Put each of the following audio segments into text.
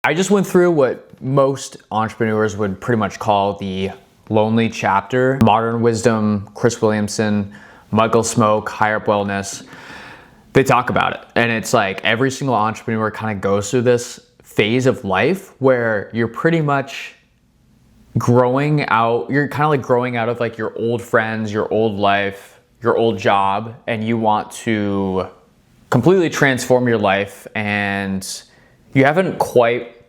I just went through what most entrepreneurs would pretty much call the lonely chapter. Modern Wisdom, Chris Williamson, Michael Smoke, Higher Up Wellness, they talk about it. And it's like every single entrepreneur kind of goes through this phase of life where you're pretty much growing out, you're kind of like growing out of like your old friends, your old life, your old job, and you want to completely transform your life, and you haven't quite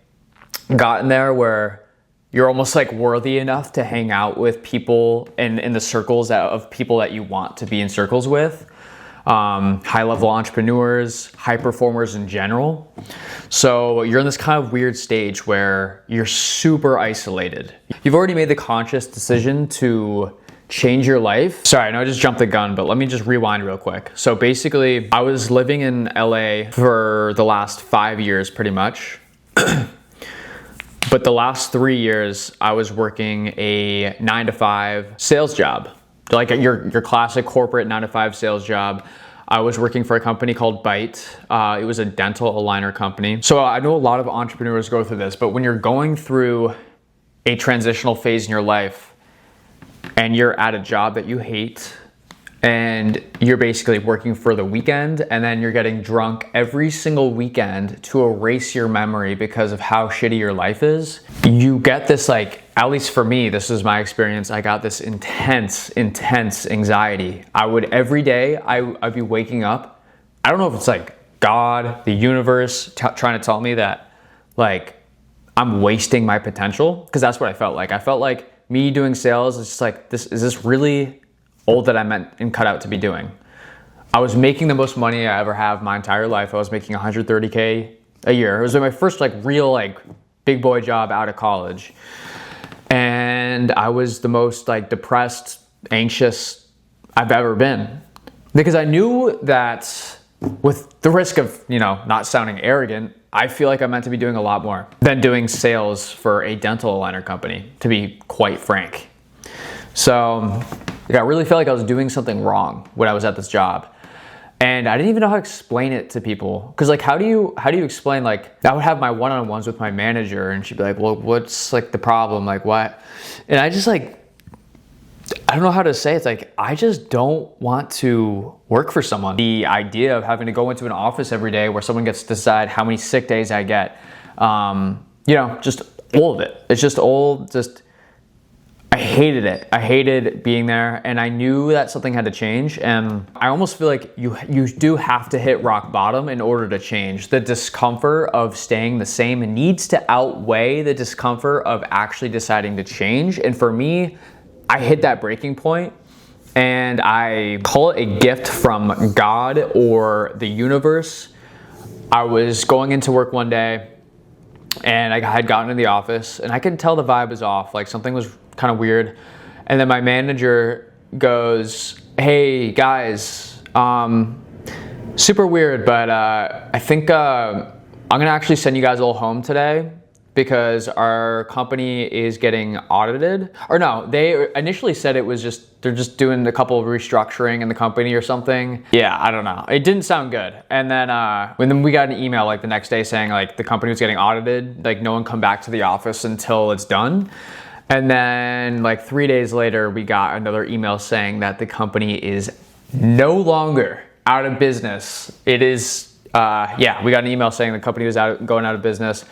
gotten there where you're almost like worthy enough to hang out with people in the circles of people that you want to be in circles with. High level entrepreneurs, high performers in general. So you're in this kind of weird stage where you're super isolated. You've already made the conscious decision to change your life. Sorry, I know I just jumped the gun, but let me just rewind real quick. So basically, I was living in LA for the last 5 years pretty much. But the last 3 years, I was working a 9-to-5 sales job. Like your classic corporate 9-to-5 sales job. I was working for a company called Byte. It was a dental aligner company. So I know a lot of entrepreneurs go through this, but when you're going through a transitional phase in your life and you're at a job that you hate and you're basically working for the weekend and then you're getting drunk every single weekend to erase your memory because of how shitty your life is, you get this, like, at least for me, this is my experience, I got this intense anxiety. I would every day, I'd be waking up. I don't know if it's like God, the universe trying to tell me that like I'm wasting my potential, because that's what I felt like. I felt like me doing sales is just like, is this really all that I meant and cut out to be doing? I was making the most money I ever have my entire life. I was making 130K a year. It was my first like real like big boy job out of college. And I was the most like depressed, anxious I've ever been, because I knew that with the risk of, not sounding arrogant, I feel like I'm meant to be doing a lot more than doing sales for a dental aligner company, to be quite frank. So I really felt like I was doing something wrong when I was at this job. And I didn't even know how to explain it to people. Cause like, how do you explain, like, I would have my one-on-ones with my manager and she'd be like, well, what's like the problem? Like what? And I just like, I don't know how to say it. It's like, I just don't want to work for someone. The idea of having to go into an office every day where someone gets to decide how many sick days I get, just all of it. It's just all I hated it. I hated being there, and I knew that something had to change. And I almost feel like you do have to hit rock bottom in order to change. The discomfort of staying the same needs to outweigh the discomfort of actually deciding to change. And for me, I hit that breaking point, and I call it a gift from God or the universe. I was going into work one day, and I had gotten in the office, and I could tell the vibe was off, like something was kind of weird. And then my manager goes, hey guys, super weird, but I think I'm gonna actually send you guys all home today because our company is getting audited. Or no, they initially said it was they're just doing a couple of restructuring in the company or something. Yeah, I don't know. It didn't sound good. And then when we got an email like the next day saying like the company was getting audited, like no one come back to the office until it's done. And then like 3 days later, we got another email saying that the company is no longer out of business. It is, we got an email saying the company was going out of business.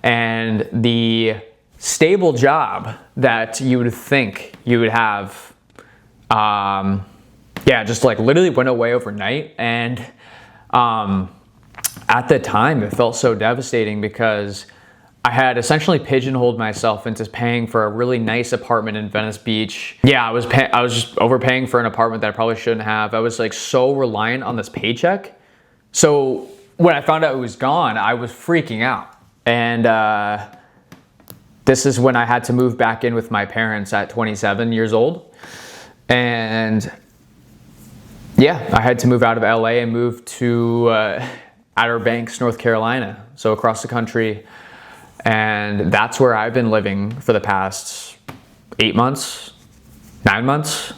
And the stable job that you would think you would have, just like literally went away overnight. And at the time, it felt so devastating because I had essentially pigeonholed myself into paying for a really nice apartment in Venice Beach. Yeah, I was just overpaying for an apartment that I probably shouldn't have. I was like so reliant on this paycheck. So when I found out it was gone, I was freaking out. And this is when I had to move back in with my parents at 27 years old. And yeah, I had to move out of LA and move to Outer Banks, North Carolina. So across the country. And that's where I've been living for the past 8 months, 9 months.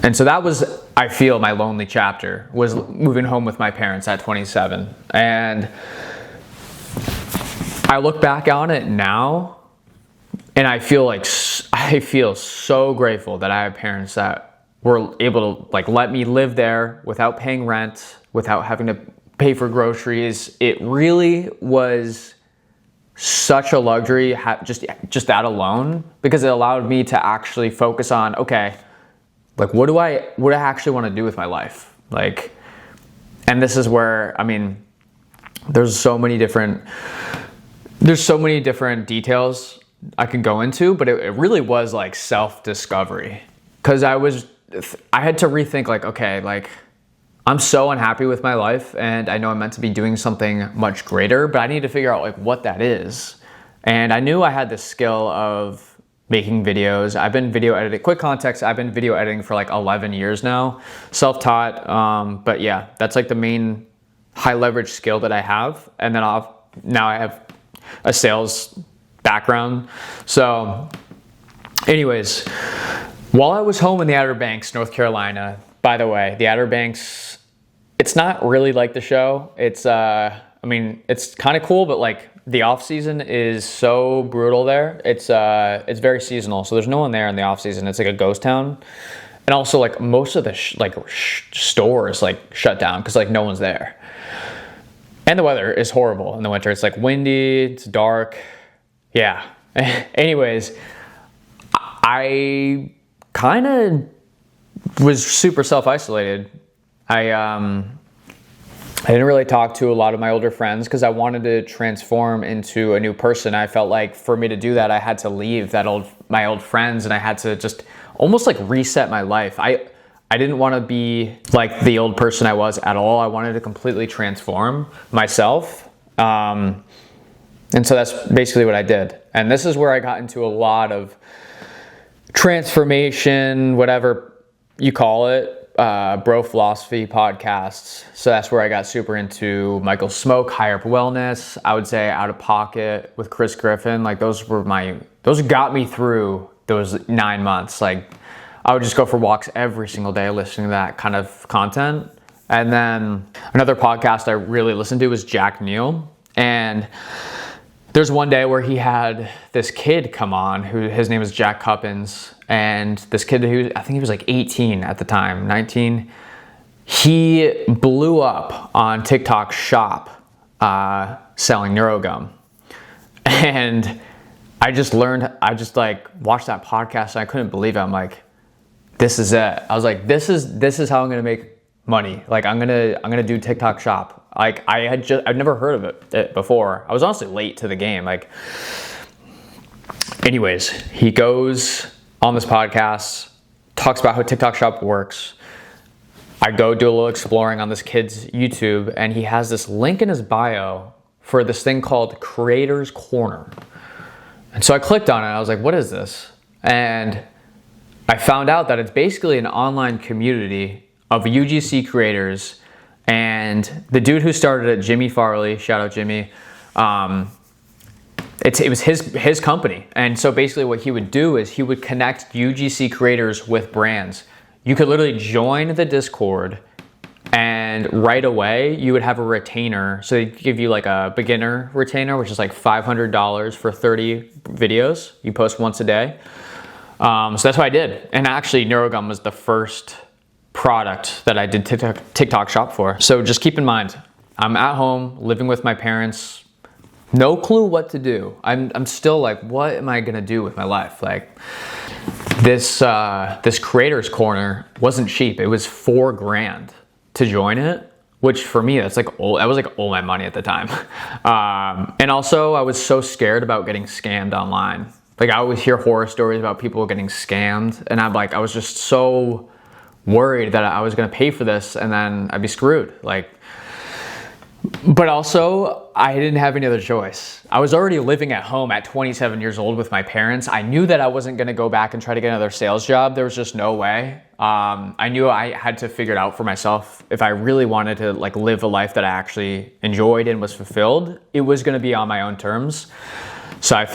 And so that was, I feel, my lonely chapter, was moving home with my parents at 27. And I look back on it now and I feel so grateful that I have parents that were able to like let me live there without paying rent, without having to pay for groceries. It really was such a luxury, just that alone, because it allowed me to actually focus on, okay, like what do I actually want to do with my life? Like, and this is where, I mean, there's so many different details I can go into, but it really was like self-discovery, because I had to rethink like, okay, like I'm so unhappy with my life and I know I'm meant to be doing something much greater, but I need to figure out like what that is. And I knew I had the skill of making videos. I've been video editing, quick context, I've been video editing for like 11 years now, self-taught. But yeah, that's like the main high leverage skill that I have. And then now I have a sales background. So anyways, while I was home in the Outer Banks, North Carolina, by the way, the Outer Banks, it's not really like the show. It's, I mean, it's kind of cool, but like the off season is so brutal there. It's very seasonal. So there's no one there in the off season. It's like a ghost town. And also like most of the stores like shut down because like no one's there. And the weather is horrible in the winter. It's like windy, it's dark. Yeah. Anyways, I kind of was super self-isolated. I didn't really talk to a lot of my older friends because I wanted to transform into a new person. I felt like for me to do that, I had to leave my old friends, and I had to just almost like reset my life. I didn't want to be like the old person I was at all. I wanted to completely transform myself. And so that's basically what I did. And this is where I got into a lot of transformation, whatever you call it, bro philosophy podcasts. So that's where I got super into Michael Smoke, Higher Up Wellness. I would say Out of Pocket with Chris Griffin. Like those got me through those 9 months. Like I would just go for walks every single day listening to that kind of content. And then another podcast I really listened to was Jack Neal. And there's one day where he had this kid come on, his name is Jack Cuppins, and this kid I think he was like 18 at the time, 19. He blew up on TikTok Shop selling NeuroGum. And I just like watched that podcast and I couldn't believe it. I'm like, this is it. I was like, this is how I'm gonna make money. Like I'm gonna do TikTok Shop. Like I'd never heard of it before. I was honestly late to the game. Like, anyways, he goes on this podcast, talks about how TikTok Shop works. I go do a little exploring on this kid's YouTube, and he has this link in his bio for this thing called Creators Corner. And so I clicked on it. And I was like, what is this? And I found out that it's basically an online community of UGC creators. And the dude who started it, Jimmy Farley, shout out Jimmy, it was his company. And so basically what he would do is he would connect UGC creators with brands. You could literally join the Discord and right away you would have a retainer. So they'd give you like a beginner retainer, which is like $500 for 30 videos. You post once a day. So that's what I did. And actually NeuroGum was the first product that I did TikTok Shop for. So just keep in mind, I'm at home living with my parents, no clue what to do. I'm still like, what am I gonna do with my life? Like this Creators Corner wasn't cheap. It was $4,000 to join it, which for me that was like all my money at the time. And also I was so scared about getting scammed online. Like I always hear horror stories about people getting scammed, and I was just so worried that I was gonna pay for this and then I'd be screwed. But also I didn't have any other choice. I was already living at home at 27 years old with my parents. I knew that I wasn't gonna go back and try to get another sales job. There was just no way. I knew I had to figure it out for myself. If I really wanted to live a life that I actually enjoyed and was fulfilled, it was gonna be on my own terms. So I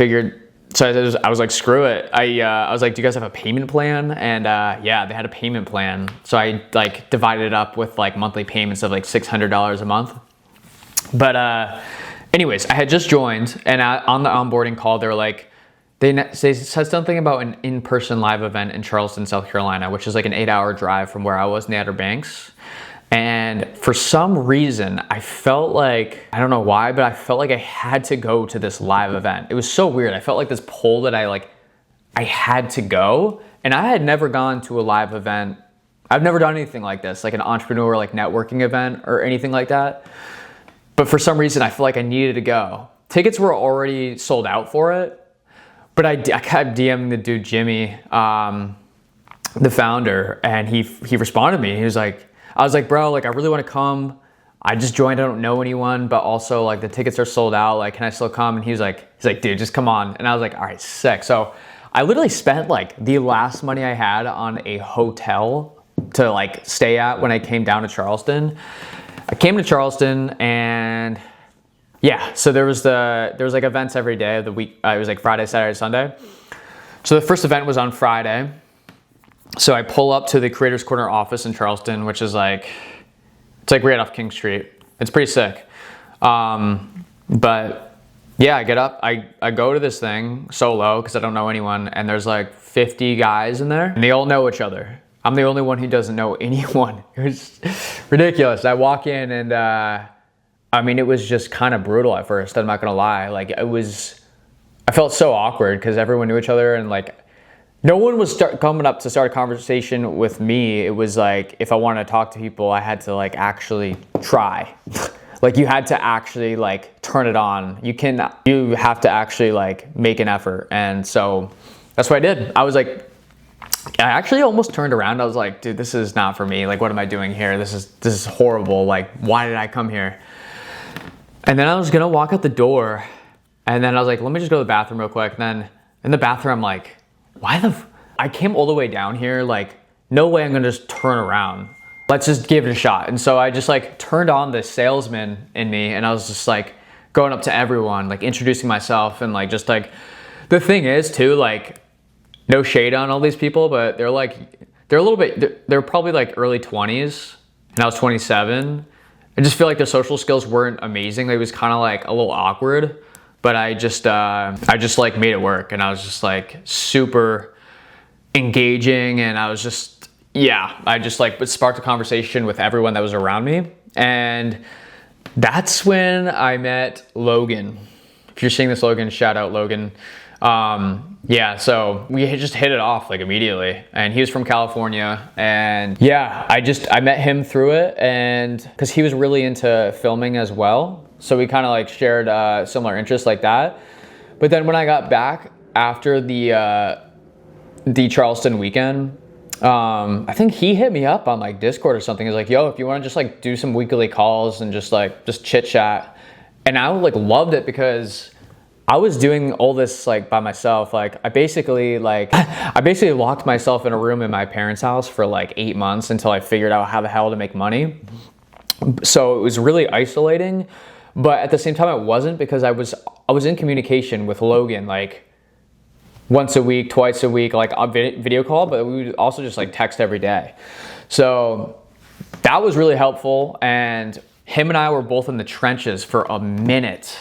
was like, screw it. I was like, do you guys have a payment plan? And yeah, they had a payment plan. So I divided it up with monthly payments of $600 a month. But Anyways, I had just joined, and on the onboarding call, they were like, they said something about an in-person live event in Charleston, South Carolina, which is like an 8-hour drive from where I was in the Outer Banks. And for some reason, I felt like, I don't know why, but I felt like I had to go to this live event. It was so weird. I felt like this pull that I had to go. And I had never gone to a live event. I've never done anything like this, like an entrepreneur, like networking event or anything like that. But for some reason, I feel like I needed to go. Tickets were already sold out for it. But I kept DMing the dude, Jimmy, the founder, and he responded to me. He was like, I was like, bro, like I really want to come. I just joined, I don't know anyone, but also like the tickets are sold out. Like, can I still come? And he's like, dude, just come on. And I was like, all right, sick. So I literally spent like the last money I had on a hotel to like stay at when I came down to Charleston. I came to Charleston and yeah, so there was like events every day of the week. It was like Friday, Saturday, Sunday. So the first event was on Friday. So I pull up to the Creators Corner office in Charleston, which is like, it's like right off King Street. It's pretty sick. But yeah, I get up, I go to this thing solo because I don't know anyone, and there's like 50 guys in there and they all know each other. I'm the only one who doesn't know anyone. It was ridiculous. I walk in and I mean, it was just kind of brutal at first, I'm not gonna lie. Like I felt so awkward because everyone knew each other and like, no one was coming up to start a conversation with me. It was like, if I wanted to talk to people, I had to like actually try. Like you had to actually like turn it on. You have to actually like make an effort. And so that's what I did. I was like, I actually almost turned around. I was like, dude, this is not for me. Like, what am I doing here? This is horrible. Like, why did I come here? And then I was gonna walk out the door and then I was like, let me just go to the bathroom real quick. And then in the bathroom, I'm like, I came all the way down here, like, no way I'm gonna just turn around. Let's just give it a shot. And so I just like turned on the salesman in me and I was just like going up to everyone, like introducing myself and like, just like, the thing is too, like, no shade on all these people, but they're probably like early 20s and I was 27. I just feel like their social skills weren't amazing. It was kind of like a little awkward. But I just like made it work and I was just like super engaging and I was just, yeah, I just like sparked a conversation with everyone that was around me. And that's when I met Logan. If you're seeing this, Logan, shout out Logan. Yeah, so we just hit it off like immediately and he was from California and yeah, I met him through it and because he was really into filming as well. So we kind of like shared similar interests like that. But then when I got back after the Charleston weekend, I think he hit me up on like Discord or something. He's like, yo, if you want to just like do some weekly calls and just chit chat. And I like loved it because I was doing all this like by myself. Like I basically locked myself in a room in my parents' house for like 8 months until I figured out how the hell to make money. So it was really isolating. But at the same time, it wasn't because I was in communication with Logan like once a week, twice a week, like on video call, but we would also just like text every day. So that was really helpful. And him and I were both in the trenches for a minute.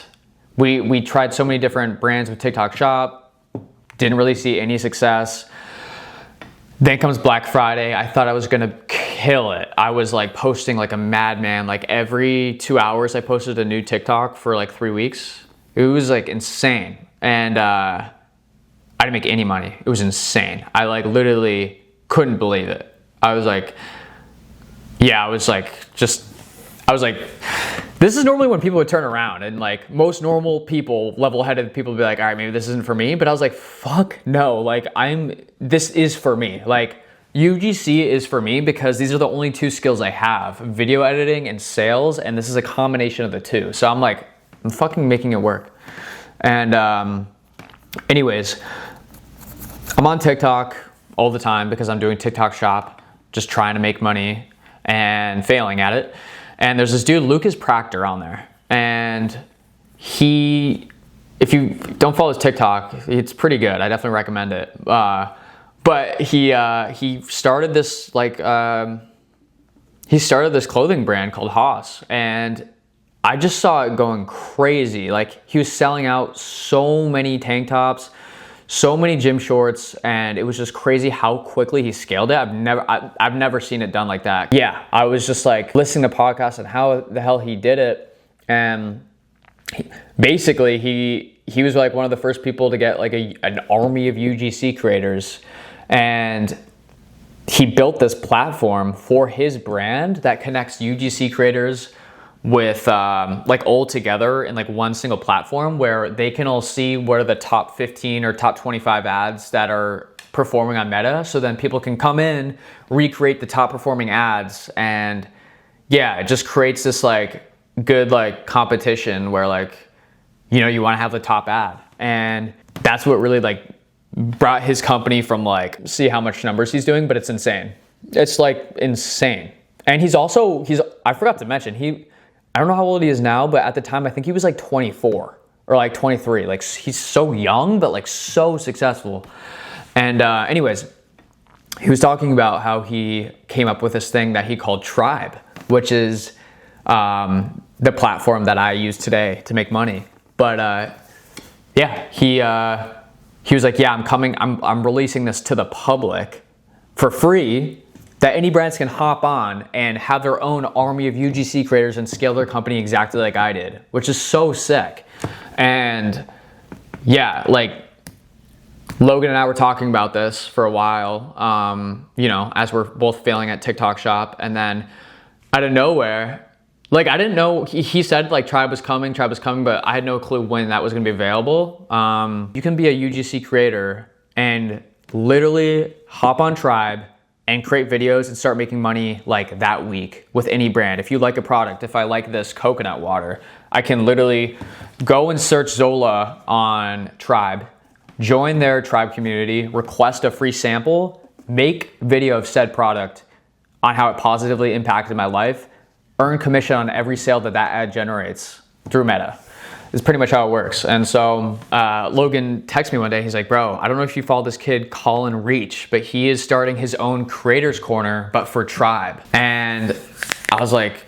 We tried so many different brands with TikTok Shop, didn't really see any success. Then comes Black Friday. I thought I was gonna kill it. I was like posting like a madman. Like every 2 hours I posted a new TikTok for like 3 weeks. It was like insane. And I didn't make any money. It was insane. I like literally couldn't believe it. I was like, this is normally when people would turn around and like most normal people, level-headed people would be like, all right, maybe this isn't for me. But I was like, fuck no, like this is for me. Like UGC is for me because these are the only two skills I have, video editing and sales. And this is a combination of the two. So I'm like, I'm fucking making it work. And anyways, I'm on TikTok all the time because I'm doing TikTok Shop, just trying to make money and failing at it. And there's this dude, Lucas Proctor, on there. And if you don't follow his TikTok, it's pretty good. I definitely recommend it. But he started this clothing brand called Haas. And I just saw it going crazy. Like he was selling out so many tank tops, so many gym shorts, and it was just crazy how quickly he scaled it. I've never seen it done like that. Yeah, I was just like listening to podcasts and how the hell he did it, and basically he was like one of the first people to get like an army of UGC creators, and he built this platform for his brand that connects UGC creators with like all together in like one single platform where they can all see what are the top 15 or top 25 ads that are performing on Meta. So then people can come in, recreate the top performing ads, and yeah, it just creates this like good like competition where like, you know, you want to have the top ad. And that's what really like brought his company from like, see how much numbers he's doing, but it's insane. It's like insane. And I forgot to mention, I don't know how old he is now, but at the time, I think he was like 24 or like 23. Like he's so young, but like so successful. And anyways, he was talking about how he came up with this thing that he called Tribe, which is the platform that I use today to make money. But yeah, he was like, yeah, I'm releasing this to the public for free, that any brands can hop on and have their own army of UGC creators and scale their company exactly like I did, which is so sick. And yeah, like Logan and I were talking about this for a while, you know, as we're both failing at TikTok Shop. And then out of nowhere, like I didn't know, he said like Tribe was coming, but I had no clue when that was gonna be available. You can be a UGC creator and literally hop on Tribe and create videos and start making money like that week with any brand. If you like a product, if I like this coconut water, I can literally go and search Zola on Tribe, join their Tribe community, request a free sample, make video of said product on how it positively impacted my life, earn commission on every sale that ad generates through Meta. Is pretty much how it works. And so Logan texted me one day. He's like, bro, I don't know if you follow this kid, Colin Reach, but he is starting his own creators corner, but for Tribe. And I was like,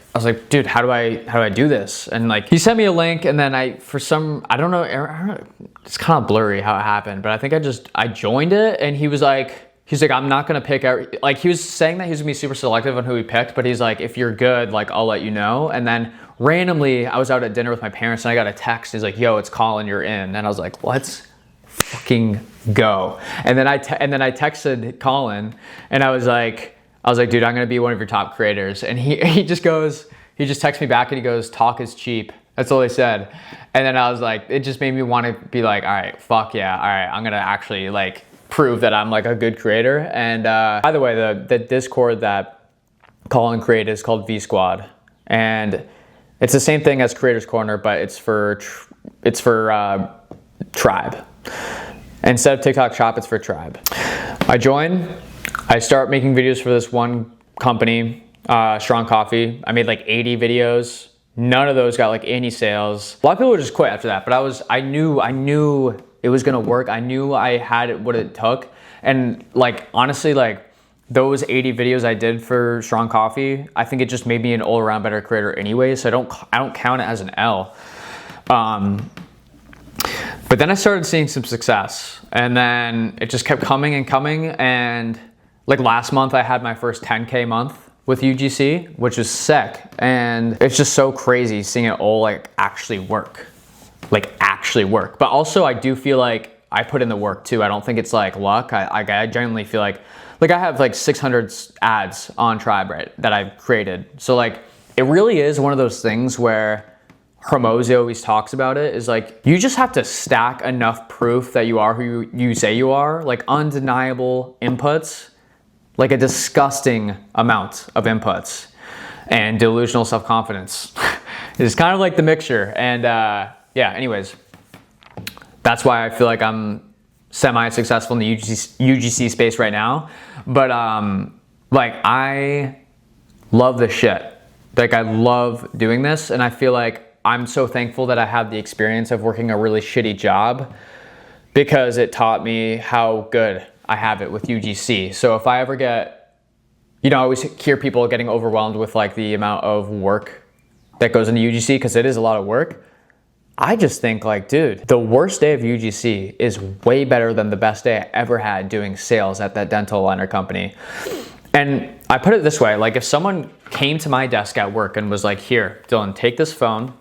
dude, how do I do this? And like, he sent me a link, and then I don't know, it's kind of blurry how it happened, but I think I joined it, and he's like, I'm not gonna pick out, like he was saying that he was gonna be super selective on who he picked, but he's like, if you're good, like I'll let you know. And then randomly, I was out at dinner with my parents and I got a text. He's like, yo, it's Colin, you're in. And I was like, let's fucking go. And then I texted Colin, and I was like, dude, I'm gonna be one of your top creators. And he just texts me back and he goes, talk is cheap. That's all he said. And then I was like, it just made me want to be like, all right, fuck yeah. All right, I'm gonna actually like prove that I'm like a good creator. And by the way, the Discord that Colin created is called V Squad. And it's the same thing as Creators Corner, but it's for Tribe. Instead of TikTok Shop, it's for Tribe. I join, I start making videos for this one company, Strong Coffee. I made like 80 videos. None of those got like any sales. A lot of people would just quit after that, but I knew it was gonna work. I knew I had what it took. And like, honestly, like, those 80 videos I did for Strong Coffee, I think it just made me an all-around better creator anyway, so I don't count it as an L. But then I started seeing some success, and then it just kept coming and coming, and like last month I had my first 10K month with UGC, which is sick, and it's just so crazy seeing it all like actually work. But also I do feel like I put in the work too. I don't think it's like luck. I genuinely feel like I have like 600 ads on Tribe, right, that I've created. So like, it really is one of those things where Hormozy always talks about it, is like, you just have to stack enough proof that you are who you say you are, like undeniable inputs, like a disgusting amount of inputs, and delusional self-confidence. It's kind of like the mixture. And yeah, anyways, that's why I feel like I'm semi-successful in the UGC space right now. But like, I love this shit. Like, I love doing this, and I feel like I'm so thankful that I had the experience of working a really shitty job, because it taught me how good I have it with UGC. So if I ever get, you know, I always hear people getting overwhelmed with like the amount of work that goes into UGC because it is a lot of work. I just think like, dude, the worst day of UGC is way better than the best day I ever had doing sales at that dental aligner company. And I put it this way, like if someone came to my desk at work and was like, here, Dylan, take this phone.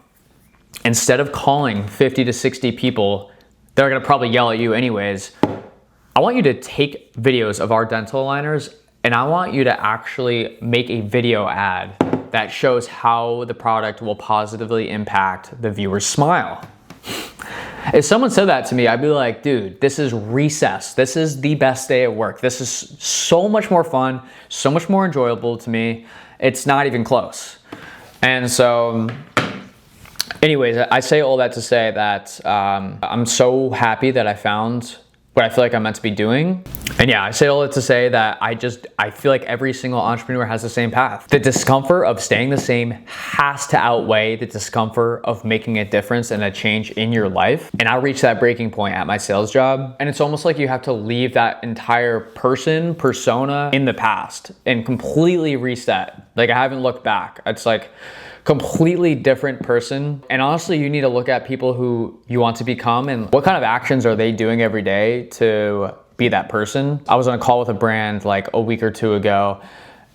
Instead of calling 50 to 60 people, they're gonna probably yell at you anyways. I want you to take videos of our dental aligners and I want you to actually make a video ad that shows how the product will positively impact the viewer's smile. If someone said that to me, I'd be like, dude, this is recess. This is the best day at work. This is so much more fun, so much more enjoyable to me. It's not even close. And so, anyways, I say all that to say that I'm so happy that I found what I feel like I'm meant to be doing. And yeah, I say all that to say that I feel like every single entrepreneur has the same path. The discomfort of staying the same has to outweigh the discomfort of making a difference and a change in your life. And I reached that breaking point at my sales job. And it's almost like you have to leave that entire persona in the past and completely reset. Like I haven't looked back. It's like completely different person. And honestly, you need to look at people who you want to become and what kind of actions are they doing every day to be that person. I was on a call with a brand like a week or two ago,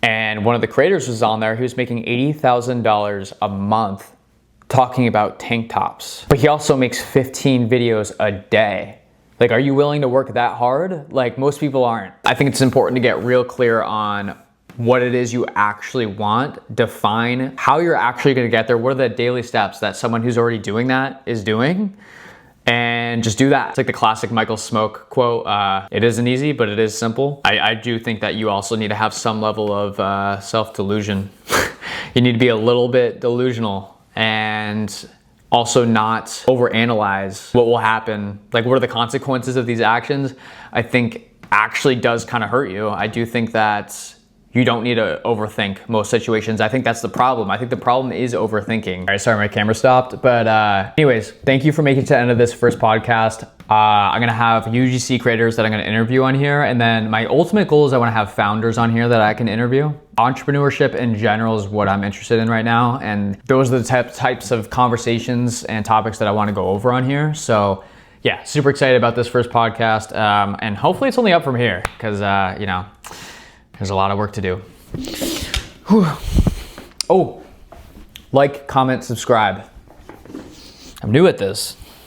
and one of the creators was on there. He was making $80,000 a month talking about tank tops, but he also makes 15 videos a day. Like, are you willing to work that hard? Like, most people aren't. I think it's important to get real clear on what it is you actually want, define how you're actually gonna get there, what are the daily steps that someone who's already doing that is doing, and just do that. It's like the classic Michael Smoke quote, it isn't easy, but it is simple. I do think that you also need to have some level of self-delusion. You need to be a little bit delusional and also not overanalyze what will happen. Like, what are the consequences of these actions? I think actually does kind of hurt you. I do think that you don't need to overthink most situations. I think that's the problem. I think the problem is overthinking. All right, sorry, my camera stopped. But anyways, thank you for making it to the end of this first podcast. I'm gonna have UGC creators that I'm gonna interview on here. And then my ultimate goal is I wanna have founders on here that I can interview. Entrepreneurship in general is what I'm interested in right now. And those are the types of conversations and topics that I wanna go over on here. So yeah, super excited about this first podcast. And hopefully it's only up from here because, you know, there's a lot of work to do. Whew. Oh, like, comment, subscribe. I'm new at this.